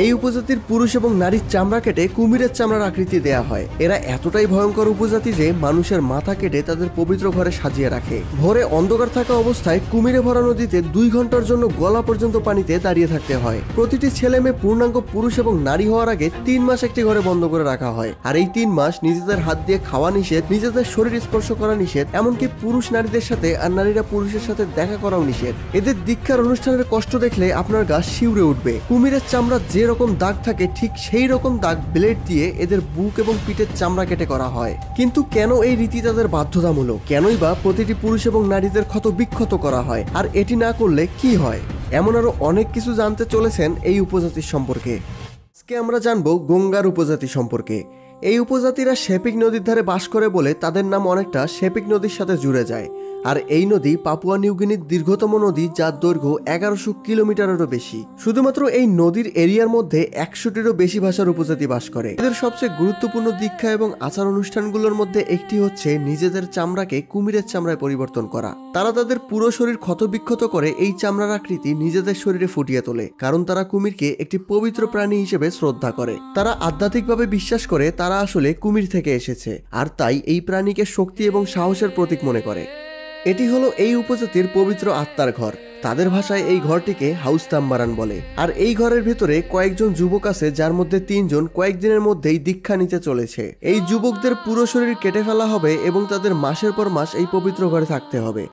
এই উপজাতির পুরুষ এবং নারীর চামড়া কেটে কুমিরের চামড়ার আকৃতি দেয়া হয়। এরা এতটাই ভয়ঙ্কর উপজাতি যে মানুষের মাথা কেটে তাদের পবিত্র ঘরে সাজিয়ে রাখে। ভোরে অন্ধকার থাকা অবস্থায় কুমিরে ভরা নদীতে 2 ঘন্টার জন্য গলা পর্যন্ত পানিতে দাঁড়িয়ে থাকতে হয়। প্রতিটি ছেলে মেয়ে পূর্ণাঙ্গ পুরুষ এবং নারী হওয়ার আগে 3 মাস একটি ঘরে বন্ধ করে রাখা হয়। আর এই 3 মাস নিজেদের হাত দিয়ে খাওয়া নিষেধ, নিজেদের শরীর স্পর্শ করা নিষেধ, এমনকি পুরুষ নারীদের সাথে আর নারীরা পুরুষের সাথে দেখা করাও নিষেধ। এদের দীক্ষার অনুষ্ঠানের কষ্ট দেখলে আপনার গা শিউরে উঠবে। কুমিরের চামড়া যে রকম দাগ থাকে ঠিক সেই রকম দাগ ব্লেড দিয়ে এদের বুক এবং পিঠের চামড়া কেটে করা হয়। কিন্তু কেন এই রীতি তাদের বাধ্যতামূলক? কেনই বা প্রতিটি পুরুষ এবং নারীদের ক্ষত বিক্ষত করা হয়? আর এটি না করলে কি হয়? এমন আরো অনেক কিছু জানতে চলেছেন এই উপজাতির সম্পর্কে। আজকে আমরা জানবো গঙ্গার উপজাতি সম্পর্কে। এই উপজাতিরা শেপিক নদীর ধারে বাস করে বলে তাদের নাম অনেকটা শেপিক নদীর সাথে জুড়ে যায়। আর এই নদী পাপুয়া নিউগিনির দীর্ঘতম নদী, যার দৈর্ঘ্য 1100 কিলোমিটারেরও বেশি। শুধুমাত্র এই নদীর এরিয়ার মধ্যে 100টিরও বেশি ভাষার উপজাতি বাস করে। এদের সবচেয়ে গুরুত্বপূর্ণ দীক্ষা এবং আচার অনুষ্ঠানগুলোর মধ্যে একটি হচ্ছে নিজেদের চামড়াকে কুমিরের চামড়ায় পরিবর্তন করা। তারা তাদের পুরো শরীর ক্ষতবিক্ষত করে এই চামড়ার আকৃতি নিজেদের শরীরে ফুটিয়ে তোলে, কারণ তারা কুমিরকে একটি পবিত্র প্রাণী হিসেবে শ্রদ্ধা করে। তারা আধ্যাত্মিকভাবে বিশ্বাস করে তারা আসলে কুমির থেকে এসেছে, আর তাই এই প্রাণীকে শক্তি এবং সাহসের প্রতীক মনে করে। এটি হলো এই উপজাতির পবিত্র আত্মার ঘর। তাদের ভাষায় এই ঘরটিকে হাউস তাম্বারান বলে। আর এই ঘরের ভেতরে কয়েকজন যুবক আছে, যার মধ্যে 3 জন কয়েকদিনের মধ্যেই দীক্ষা নিতে চলেছে। এই যুবকদের পুরো শরীর কেটে ফেলা হবে এবং তাদের মাসের পর মাস এই পবিত্র ঘরে থাকতে হবে।